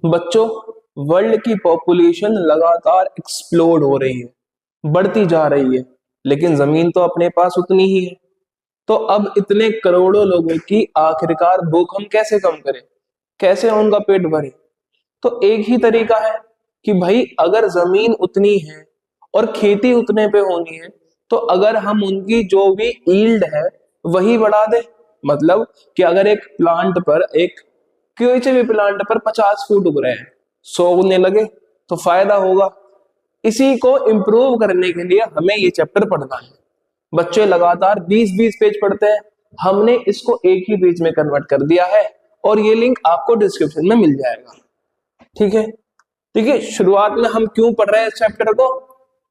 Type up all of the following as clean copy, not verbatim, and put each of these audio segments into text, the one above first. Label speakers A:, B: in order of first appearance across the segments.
A: बच्चों, वर्ल्ड की पॉपुलेशन लगातार एक्सप्लोड हो रही है, बढ़ती जा रही है, लेकिन जमीन तो अपने पास उतनी ही है। तो अब इतने करोड़ों लोगों की आखिरकार भूख हम कैसे कम करें, कैसे उनका पेट भरे? तो एक ही तरीका है कि भाई अगर जमीन उतनी है और खेती उतने पे होनी है, तो अगर हम उनकी जो भी ईल्ड है वही बढ़ा दे। मतलब कि अगर एक प्लांट पर एक किसी भी प्लांट पर 50 फूट उग रहे हैं, 100 उगने लगे तो फायदा होगा। इसी को इम्प्रूव करने के लिए हमें ये चैप्टर पढ़ना है। बच्चे लगातार 20-20 पेज पढ़ते हैं, हमने इसको एक ही पेज में कन्वर्ट कर दिया है और ये लिंक आपको डिस्क्रिप्शन में मिल जाएगा। ठीक है, देखिए शुरुआत में हम क्यों पढ़ रहे हैं इस चैप्टर को?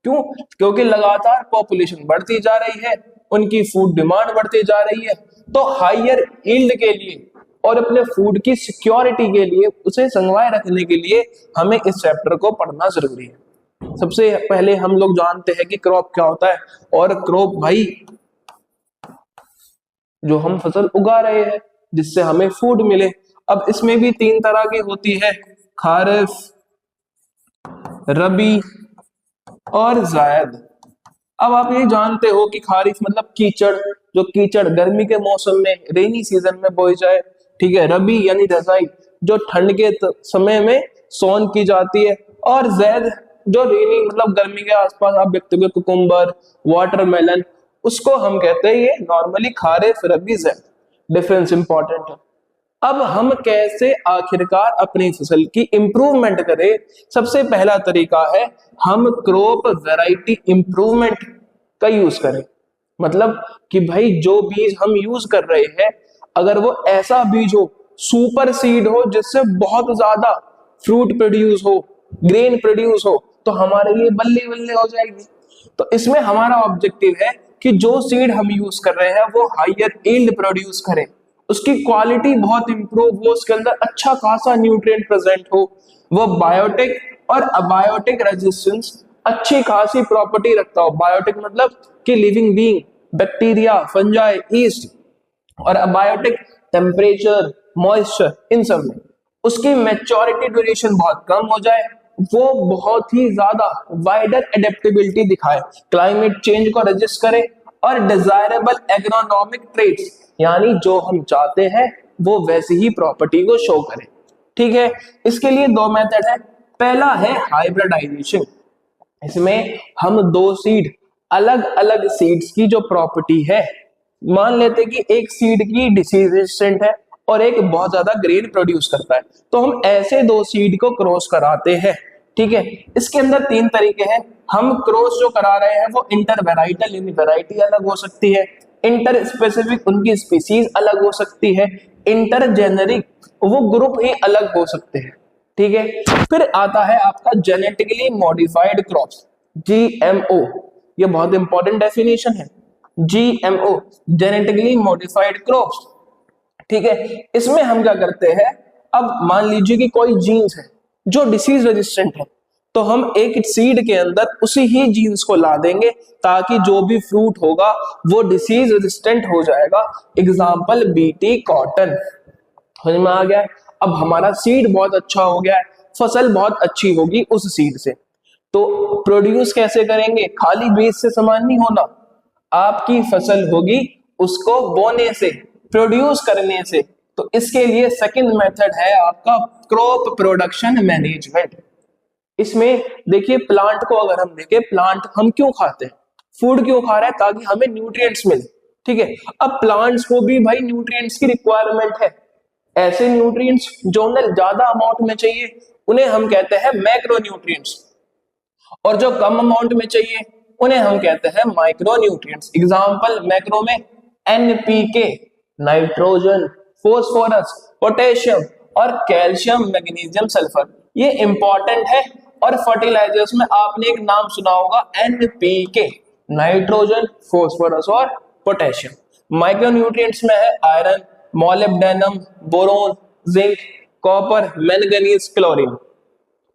A: क्यों? क्योंकि लगातार पॉपुलेशन बढ़ती जा रही है, उनकी फूड डिमांड बढ़ती जा रही है। तो हायर यील्ड के लिए और अपने फूड की सिक्योरिटी के लिए, उसे संगवाए रखने के लिए हमें इस चैप्टर को पढ़ना जरूरी है। सबसे पहले हम लोग जानते हैं कि क्रॉप क्या होता है। और क्रॉप भाई जो हम फसल उगा रहे हैं जिससे हमें फूड मिले। अब इसमें भी 3 तरह की होती है, खारिफ, रबी और जायद। अब आप ये जानते हो कि खारिफ मतलब कीचड़, जो कीचड़ गर्मी के मौसम में रेनी सीजन में बोई जाए। ठीक है, रबी यानी रजाई जो ठंड के समय में सोन की जाती है। और जैद जो रेनी मतलब गर्मी के आसपास आप देखते हो, कुकुम्बर, वाटरमेलन, उसको हम कहते हैं ये नॉर्मली खारिफ, रबी, जैद। डिफरेंस इंपॉर्टेंट है। अब हम कैसे आखिरकार अपनी फसल की इंप्रूवमेंट करें? सबसे पहला तरीका है हम क्रॉप वैरायटी इंप्रूवमेंट का यूज करें। मतलब कि भाई जो बीज हम यूज कर रहे हैं, अगर वो ऐसा बीज हो, सुपर सीड हो, जिससे बहुत ज्यादा फ्रूट प्रोड्यूस हो, ग्रेन प्रोड्यूस हो, तो हमारे लिए बल्ले बल्ले हो जाएगी। तो इसमें हमारा ऑब्जेक्टिव है कि जो सीड हम यूज कर रहे हैं वो हायर यील्ड प्रोड्यूस करे, उसकी क्वालिटी बहुत इंप्रूव हो, उसके अंदर अच्छा खासा न्यूट्रिएंट प्रेजेंट हो, वो बायोटिक और अबायोटिक रेजिस्टेंस अच्छी खासी प्रॉपर्टी रखता हो। बायोटिक मतलब कि living being, bacteria, fungi, east, और अबायोटिक टेम्परेचर, मॉइस्चर, इन सब में उसकी मैच्योरिटी ड्यूरेशन बहुत कम हो जाए, वो बहुत ही ज्यादा वाइडर एडेप्टेबिलिटी दिखाए, क्लाइमेट चेंज को रजिस्ट करे, और डिजायरेबल एग्रोनॉमिक ट्रेट्स यानी जो हम चाहते हैं वो वैसी ही प्रॉपर्टी को शो करे। ठीक है, इसके लिए 2 मेथड है। पहला है हाइब्रिडाइजेशन। इसमें हम 2 सीड, अलग अलग सीड्स की जो प्रॉपर्टी है, मान लेते कि एक सीड की डिसीज रेजिस्टेंट है और एक बहुत ज्यादा ग्रेन प्रोड्यूस करता है, तो हम ऐसे 2 सीड को क्रॉस कराते हैं। ठीक है, इसके अंदर 3 तरीके हैं। हम क्रॉस जो करा रहे हैं वो इंटर वेराइटल यानी वेराइटी अलग हो सकती है, इंटर स्पेसिफिक उनकी स्पीसीज अलग हो सकती है, इंटर जेनेरिक वो ग्रुप ही अलग हो सकते हैं। ठीक है, फिर आता है आपका जेनेटिकली मॉडिफाइड क्रॉप्स, जीएमओ। ये बहुत इंपॉर्टेंट डेफिनेशन है, जीएमओ, जेनेटिकली मॉडिफाइड क्रॉप्स। ठीक है, इसमें हम क्या करते हैं, अब मान लीजिए कि कोई जीन्स है जो डिसीज रेजिस्टेंट है, तो हम एक सीड के अंदर उसी ही जीन्स को ला देंगे ताकि जो भी फ्रूट होगा वो डिसीज रेजिस्टेंट हो जाएगा। Example BT cotton. समझ में आ गया? अब हमारा सीड बहुत अच्छा हो गया है, फसल बहुत अच्छी होगी उस सीड से। तो प्रोड्यूस कैसे करेंगे? खाली बीज से समान नहीं होना, आपकी फसल होगी उसको बोने से, प्रोड्यूस करने से। तो इसके लिए सेकंड मेथड है आपका क्रॉप प्रोडक्शन मैनेजमेंट। इसमें देखिए, प्लांट को अगर हम देखें, प्लांट हम क्यों खाते हैं, फूड क्यों खा रहे हैं? ताकि हमें न्यूट्रिएंट्स मिले। ठीक है, अब प्लांट्स को भी भाई न्यूट्रिएंट्स की रिक्वायरमेंट है। ऐसे न्यूट्रिएंट्स जो उन्हें ज्यादा अमाउंट में चाहिए उन्हें हम कहते हैं मैक्रो न्यूट्रिएंट्स, और जो कम अमाउंट में चाहिए उन्हें हम कहते हैं माइक्रो न्यूट्रिएंट्स। एग्जांपल मैक्रो में एनपीके, नाइट्रोजन, फोस्फोरस, पोटेशियम और कैल्शियम, मैग्नीशियम, सल्फर, ये इंपॉर्टेंट है। और फर्टिलाइजर्स में आपने एक नाम सुना होगा, एनपीके, नाइट्रोजन, फोस्फोरस और पोटेशियम। माइक्रो न्यूट्रिएंट्स में है iron, molybdenum, boron, zinc, copper, manganese, chlorine.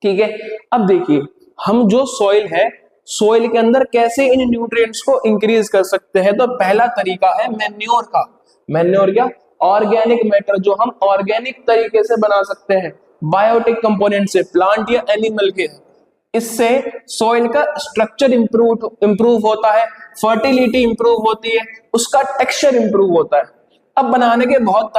A: ठीक है, अब देखिए हम जो सॉइल है, सॉइल के अंदर कैसे इन न्यूट्रिएंट्स को इंक्रीज कर सकते हैं? तो पहला तरीका है मैन्योर का। मैन्योर क्या, ऑर्गेनिक मैटर जो हम ऑर्गेनिक तरीके से बना सकते हैं, बायोटिक कंपोनेंट से, प्लांट या एनिमल के। इससे सॉइल का स्ट्रक्चर इंप्रूव होता है, फर्टिलिटी इंप्रूव होती है, उसका टेक्सचर इंप्रूव होता है। अब बनाने के बहुत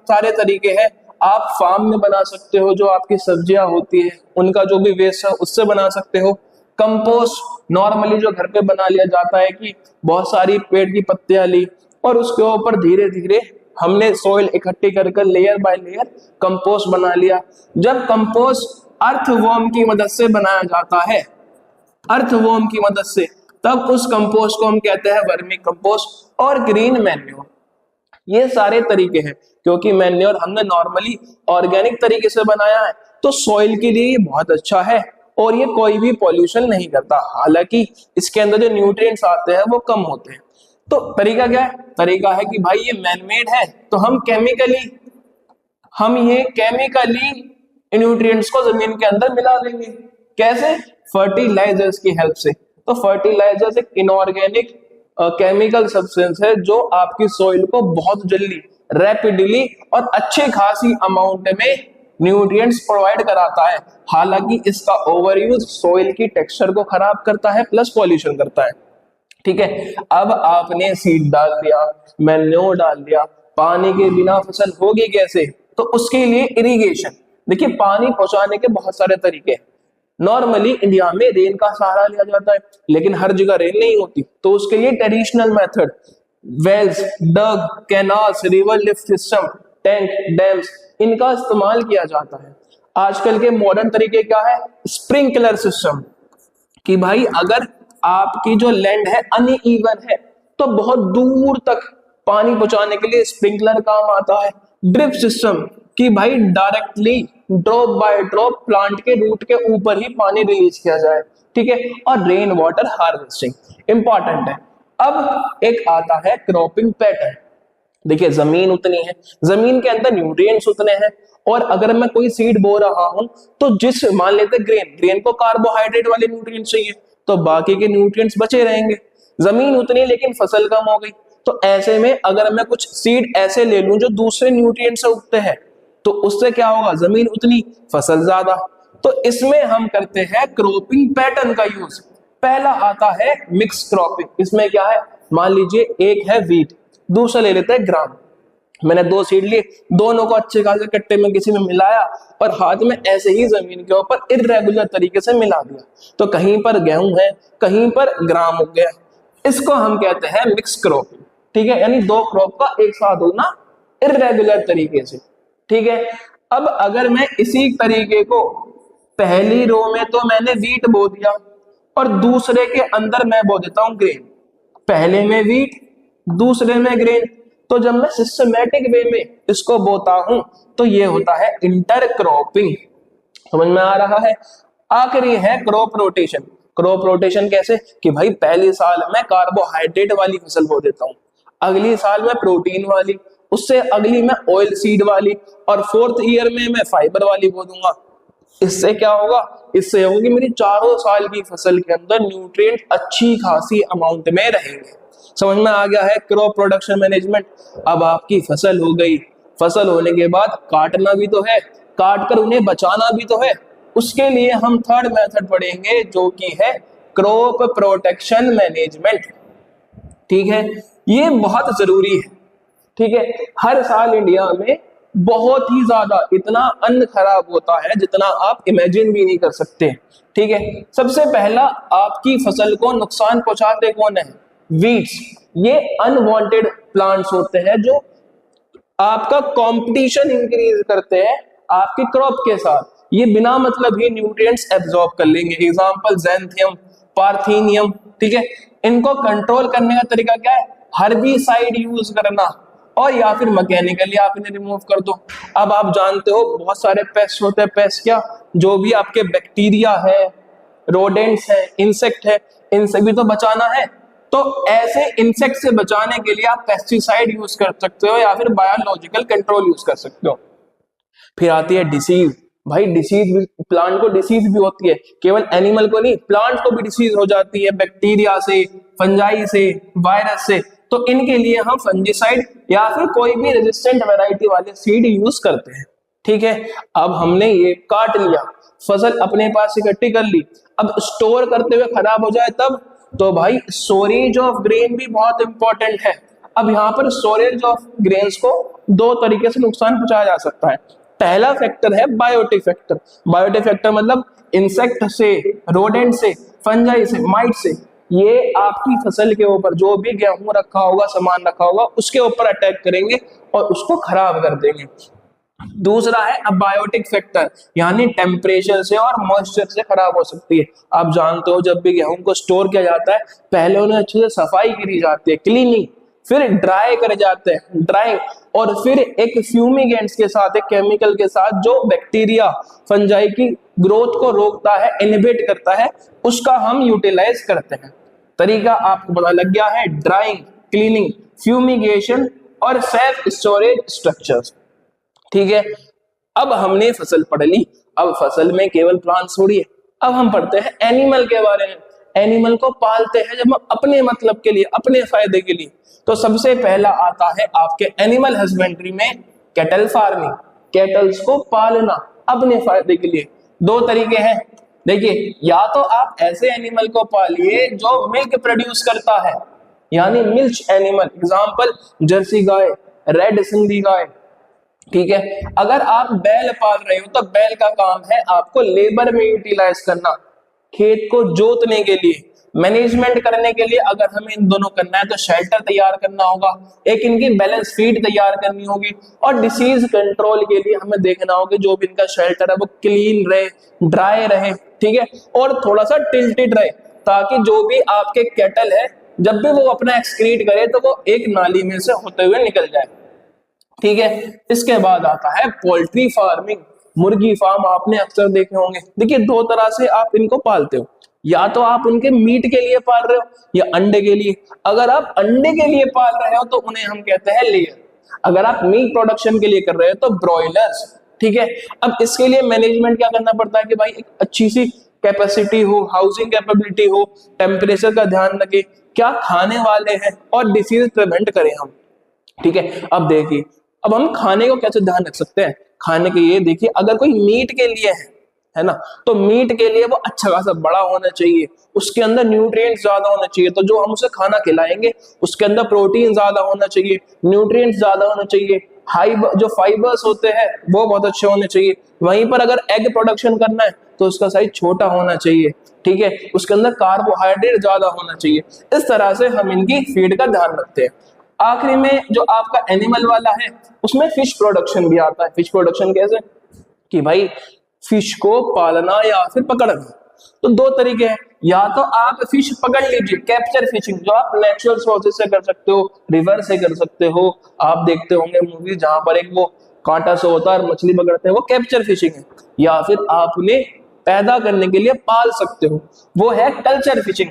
A: सारे तरीके हैं। आप फार्म में बना सकते हो, जो आपकी सब्जियां होती है उनका जो भी वेस्ट है उससे बना सकते हो। कंपोस्ट नॉर्मली जो घर पे बना लिया जाता है कि बहुत सारी पेड़ की पत्तियां ली और उसके ऊपर धीरे धीरे हमने सॉइल इकट्ठी कर लेयर बाय लेयर कंपोस्ट बना लिया। जब कंपोस्ट अर्थवर्म की मदद से बनाया जाता है, अर्थवर्म की मदद से, तब उस कंपोस्ट को हम कहते हैं वर्मी कंपोस्ट और ग्रीन मैन्योर। ये सारे तरीके हैं, क्योंकि मैन्योर हमने नॉर्मली ऑर्गेनिक तरीके से बनाया है तो सॉइल के लिए ये बहुत अच्छा है और ये कोई भी पॉल्यूशन नहीं करता। हालांकि इसके अंदर जो न्यूट्रिएंट्स आते हैं वो कम होते हैं। तो तरीका क्या है? तरीका है कि भाई ये मैनमेड है तो हम ये केमिकली न्यूट्रिएंट्स को जमीन के अंदर मिला देंगे। कैसे? फर्टिलाइजर्स की हेल्प से। तो फर्टिलाइजर्स एक इनऑर्गेनिक केमिकल सब्सटेंस है जो आपकी सॉइल को बहुत जल्दी, रैपिडली और अच्छी खासी अमाउंट में न्यूट्रिएंट्स प्रोवाइड कराता है। हालांकि इसका ओवर यूज सॉइल की टेक्सचर को खराब करता है प्लस पॉल्यूशन करता है। ठीक है, अब आपने सीड डाल दिया, मैन्योर डाल दिया, पानी के बिना फसल होगी कैसे? तो उसके लिए इरिगेशन। देखिए, पानी पहुंचाने के बहुत सारे तरीके हैं। नॉर्मली इंडिया में रेन का सहारा लिया जाता है, लेकिन हर जगह रेन नहीं होती, तो उसके लिए traditional method, wells, dug, canals, river lift system, tank, dams, इनका इस्तेमाल किया जाता है। आजकल के मॉडर्न तरीके क्या है? स्प्रिंकलर सिस्टम, कि भाई अगर आपकी जो लैंड है अनइवन है तो बहुत दूर तक पानी पहुंचाने के लिए स्प्रिंकलर काम आता है। ड्रिप सिस्टम, कि भाई directly drop by drop plant के रूट के ऊपर ही पानी रिलीज किया जाए। ठीक है, और रेन वाटर हार्वेस्टिंग इंपॉर्टेंट है। अब एक आता है क्रॉपिंग पैटर्न। देखिए, जमीन उतनी है, जमीन के अंदर न्यूट्रिएंट्स उतने हैं, और अगर मैं कोई सीड बो रहा हूं तो जिस, मान लेते ग्रेन को कार्बोहाइड्रेट वाले न्यूट्रिएंट्स चाहिए तो बाकी के न्यूट्रिएंट्स बचे रहेंगे। जमीन उतनी लेकिन फसल कम हो गई, तो ऐसे में अगर मैं कुछ सीड ऐसे ले लूं जो दूसरे न्यूट्रिएंट से उगते हैं तो उससे क्या होगा? जमीन उतनी, फसल ज्यादा। तो इसमें हम करते हैं क्रॉपिंग पैटर्न का यूज। पहला आता है मिक्स क्रॉपिंग। इसमें क्या है? मान लीजिए एक है व्हीट, दूसरा ले लेते हैं ग्राम। मैंने दो सीड लिए, दोनों को अच्छे खासे कट्टे में किसी में मिलाया और हाथ में ऐसे ही जमीन के ऊपर इर्रेगुलर तरीके से मिला दिया, तो कहीं पर गेहूं है, कहीं पर ग्राम उग गया। इसको हम कहते हैं मिक्स क्रॉपिंग। ठीक है, यानी दो क्रॉप का एक साथ होना इर्रेगुलर तरीके से। ठीक है, अब अगर मैं इसी तरीके को पहली रो में तो मैंने व्हीट बो दिया और दूसरे के अंदर मैं बो देता हूं ग्रेन, पहले में व्हीट दूसरे में ग्रेन, तो जब मैं सिस्टमैटिक वे में इसको बोता हूं तो ये होता है इंटरक्रॉपिंग। समझ में आ रहा है? आखिरी है क्रॉप रोटेशन। क्रॉप रोटेशन कैसे? कि भाई पहले साल मैं कार्बोहाइड्रेट वाली फसल बो देता हूं, अगली साल में प्रोटीन वाली, उससे अगली में ऑयल सीड वाली, और फोर्थ ईयर में मैं फाइबर वाली बो दूंगा। इससे क्या होगा? इससे होगी मेरी चारों साल की फसल के अंदर न्यूट्रिएंट अच्छी खासी अमाउंट में रहेंगे। समझ में आ गया है क्रॉप प्रोडक्शन मैनेजमेंट? अब आपकी फसल हो गई, फसल होने के बाद काटना भी तो है, काट कर उन्हें बचाना भी तो है। उसके लिए हम थर्ड मेथड पढ़ेंगे जो कि है क्रॉप प्रोटेक्शन मैनेजमेंट। ठीक है, ये बहुत जरूरी है। ठीक है, हर साल इंडिया में बहुत ही ज्यादा, इतना अन्न खराब होता है जितना आप इमेजिन भी नहीं कर सकते। ठीक है, सबसे पहला आपकी फसल को नुकसान पहुंचाते कौन है? वीड्स। ये अनवांटेड प्लांट्स होते हैं जो आपका कंपटीशन इंक्रीज करते हैं आपकी क्रॉप के साथ। ये बिना मतलब ही न्यूट्रिएंट्स एब्जॉर्ब कर लेंगे। Example xanthium, parthenium. ठीक है, इनको कंट्रोल करने का तरीका क्या है? हर्बिसाइड यूज करना, और या फिर मैकेनिकली आप इन्हें रिमूव कर दो। अब आप जानते हो बहुत सारे पेस्ट होते हैं। पेस्ट क्या? जो भी आपके बैक्टीरिया है, रोडेंट्स है, इंसेक्ट है, इनसे भी तो बचाना है। तो ऐसे इंसेक्ट से बचाने के लिए आप पेस्टिसाइड यूज कर सकते हो या फिर बायोलॉजिकल कंट्रोल यूज कर सकते हो। फिर आती है डिसीज। भाई डिसीज भी, प्लांट को डिसीज भी होती है, केवल एनिमल को नहीं, प्लांट को भी डिसीज हो जाती है बैक्टीरिया से, फंजाई से, वायरस से। तो इनके लिए हम फंजीसाइड या फिर कोई भी रेजिस्टेंट वैरायटी वाले सीड यूज करते हैं। ठीक है, अब हमने ये काट लिया, फसल अपने पास इकट्ठी कर ली, अब स्टोर करते हुए खराब हो जाए तब, तो भाई स्टोरेज ऑफ ग्रेन भी बहुत इंपॉर्टेंट है। अब यहाँ पर स्टोरेज ऑफ ग्रेन्स को दो तरीके से नुकसान पहुंचाया जा सकता है। पहला फैक्टर है बायोटिक फैक्टर। बायोटिक फैक्टर मतलब इंसेक्ट से, रोडेंट से, फंजाई से, माइट से, ये आपकी फसल के ऊपर जो भी गेहूं रखा होगा, सामान रखा होगा, उसके ऊपर अटैक करेंगे और उसको खराब कर देंगे। दूसरा है अबायोटिक फैक्टर, यानी टेम्परेचर से और मॉइस्चर से खराब हो सकती है। आप जानते हो जब भी गेहूं को स्टोर किया जाता है, पहले उन्हें अच्छे से सफाई करी जाती है, क्लीनिंग, फिर ड्राई करे जाते हैं, ड्राइंग, और फिर एक फ्यूमिगेंट्स के साथ, एक केमिकल के साथ जो बैक्टीरिया, फंजाई की ग्रोथ को रोकता है, इनहिबिट करता है, उसका हम यूटिलाइज करते हैं। तरीका आपको पता लग गया है, ड्राइंग, क्लीनिंग, फ्यूमिगेशन और सेल्फ स्टोरेज स्ट्रक्चर्स। ठीक है, अब हमने फसल पढ़ ली, अब फसल में केवल प्लांट्स थोड़ी है, अब हम पढ़ते हैं एनिमल के बारे में। एनिमल को पालते हैं जब हम अपने मतलब के लिए, अपने फायदे के लिए, तो सबसे पहला आता है आपके एनिमल हस्बेंड्री में कैटल फार्मिंग, कैटल्स को पालना अपने फायदे के लिए। दो तरीके हैं, देखिए, या तो आप ऐसे एनिमल को पालिए जो मिल्क प्रोड्यूस करता है, यानी मिल्क एनिमल, एग्जांपल जर्सी गाय, रेड सिंधी गाय। ठीक है, अगर आप बैल पाल रहे हो तो बैल का काम है आपको लेबर में यूटिलाइज करना, खेत को जोतने के लिए, मैनेजमेंट करने के लिए। अगर हमें इन दोनों करना है तो शेल्टर तैयार करना होगा, एक इनकी बैलेंस फीड तैयार करनी होगी, और डिसीज कंट्रोल के लिए हमें देखना होगा जो भी इनका शेल्टर है वो क्लीन रहे, ड्राई रहे, ठीक है, और थोड़ा सा टिल्टेड रहे, ताकि जो भी आपके कैटल है जब भी वो अपना एक्सक्रीट करे तो वो एक नाली में से होते हुए निकल जाए। ठीक है, इसके बाद आता है पोल्ट्री फार्मिंग, मुर्गी फार्म आपने अक्सर देखे होंगे। देखिए, दो तरह से आप इनको पालते हो, या तो आप उनके मीट के लिए पाल रहे हो या अंडे के लिए। अगर आप अंडे के लिए पाल रहे हो तो उन्हें हम कहते हैं लेयर, अगर आप मीट प्रोडक्शन के लिए कर रहे हो तो ब्रॉयलर्स। ठीक है, अब इसके लिए मैनेजमेंट क्या करना पड़ता है कि भाई एक अच्छी सी कैपेसिटी हो, हाउसिंग कैपेबिलिटी हो, टेम्परेचर का ध्यान रखे, क्या खाने वाले हैं और डिसीज प्रिवेंट करें हम। ठीक है, अब देखिए, अब हम खाने को कैसे ध्यान रख सकते हैं। खाने के लिए देखिए, अगर कोई मीट के लिए है ना, तो मीट के लिए वो अच्छा खासा बड़ा होना चाहिए, उसके अंदर न्यूट्रिएंट्स ज्यादा होना चाहिए, तो जो हम उसे खाना खिलाएंगे उसके अंदर प्रोटीन ज्यादा होना चाहिए, न्यूट्रिएंट्स ज्यादा होना चाहिए, हाई जो फाइबर्स होते हैं वो बहुत अच्छे होने चाहिए। वहीं पर अगर एग प्रोडक्शन करना है तो उसका साइज छोटा होना चाहिए। ठीक है, उसके अंदर कार्बोहाइड्रेट ज्यादा होना चाहिए। इस तरह से हम इनकी फीड का ध्यान रखते हैं। आखिरी में जो आपका एनिमल वाला है उसमें फिश प्रोडक्शन भी आता है। फिश प्रोडक्शन कैसे कि भाई फिश को पालना या फिर पकड़ना। तो दो तरीके हैं, या तो आप फिश पकड़ लीजिए, कैप्चर फिशिंग, जो आप नेचुरल सोर्सेज से कर सकते हो, रिवर से कर सकते हो। आप देखते होंगे मूवी जहां पर एक वो कांटा से होता है और मछली पकड़ते हैं, वो कैप्चर फिशिंग है। या फिर आप उन्हें पैदा करने के लिए पाल सकते हो, वो है कल्चर फिशिंग।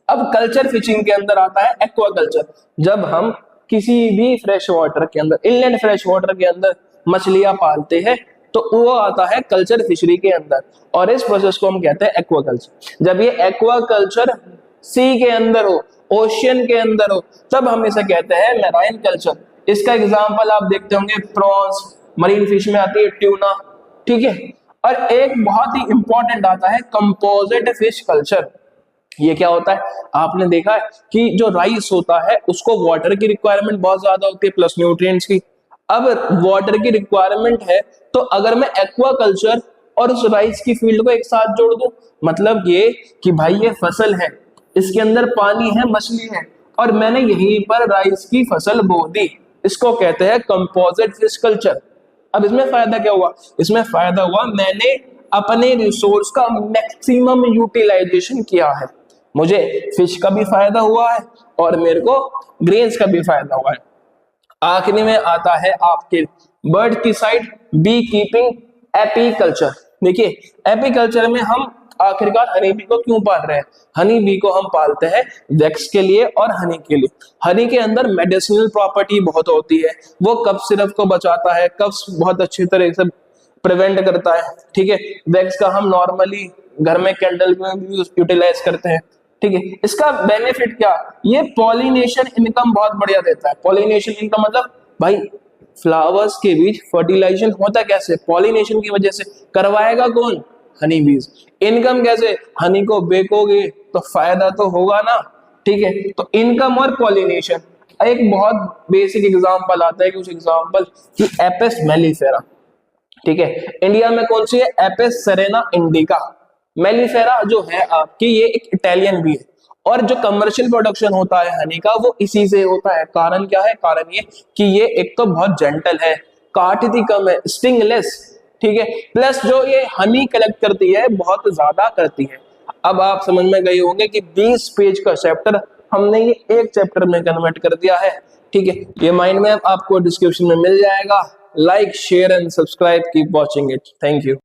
A: अब कल्चर फिशिंग के अंदर आता है एक्वाकल्चर, जब हम किसी भी फ्रेश वाटर के अंदर, इनलैंड फ्रेश वाटर के अंदर मछलियां पालते हैं, तो वो आता है कल्चर फिशरी के अंदर, और इस प्रोसेस को हम कहते हैं एक्वाकल्चर। जब ये एक्वाकल्चर सी के अंदर हो, ओशियन के अंदर हो, तब हम इसे कहते हैं मैराइन कल्चर। इसका एग्जांपल आप देखते होंगे प्रॉन्स, मरीन फिश में आती है ट्यूना। ठीक है, और एक बहुत ही इंपॉर्टेंट आता है कंपोजिट फिश कल्चर। ये क्या होता है, आपने देखा है कि जो राइस होता है उसको वाटर की रिक्वायरमेंट बहुत ज्यादा होती है प्लस न्यूट्रिएंट्स की। अब वाटर की रिक्वायरमेंट है, तो अगर मैं एक्वाकल्चर और उस राइस की फील्ड को एक साथ जोड़ दूं, मतलब ये कि भाई ये फसल है, इसके अंदर पानी है, मछली है, और मैंने यहीं पर राइस की फसल बो दी, इसको कहते हैं कंपोजिट फिश कल्चर। अब इसमें फायदा क्या हुआ, इसमें फायदा हुआ मैंने अपने रिसोर्स का मैक्सिमम यूटिलाइजेशन किया है, मुझे फिश का भी फायदा हुआ है और मेरे को ग्रेन्स का भी फायदा हुआ है। आखिरी में आता है आपके बर्ड की साइड, बी कीपिंग, एपीकल्चर। देखिए, एपीकल्चर में हम आखिरकार हनी बी को क्यों पाल रहे हैं। हनी बी को हम पालते हैं वैक्स के लिए और हनी के लिए। हनी के अंदर मेडिसिनल प्रॉपर्टी बहुत होती है, वो कफ सिरप को बचाता है, कफ बहुत अच्छी तरह से प्रिवेंट करता है। ठीक है, वैक्स का हम नॉर्मली घर में कैंडल में भी यूटिलाइज करते हैं। ठीक है। इसका बेनिफिट क्या, ये पॉलिनेशन इनकम बहुत बढ़िया देता है। पॉलिनेशन इनकम मतलब भाई फ्लावर्स के बीच फर्टिलाइजेशन होता कैसे, पॉलिनेशन की वजह से। करवाएगा कौन, हनी बीज। इनकम कैसे, हनी को बेकोगे तो फायदा तो होगा ना, ठीक है। तो इनकम और पॉलिनेशन। एक बहुत बेसिक एग्जांपल आता है, कुछ एग्जांपल कि एपिस मेलिफेरा, ठीक है। इंडिया में कौन सी है, एपिस सेरेना इंडिका। मेलिफेरा जो है आपकी, ये एक इटालियन भी है, और जो कमर्शियल प्रोडक्शन होता है हनी का वो इसी से होता है। कारण क्या है, कारण ये कि ये एक तो बहुत जेंटल है, काटती कम है, स्टिंगलेस, ठीक है। प्लस जो ये हनी कलेक्ट करती है बहुत ज्यादा करती है। अब आप समझ में गए होंगे कि 20 पेज का चैप्टर हमने ये एक चैप्टर में कन्वर्ट कर दिया है, ठीक है। ये माइंड मैप आपको डिस्क्रिप्शन में मिल जाएगा। Like share and subscribe, keep watching it, thank you.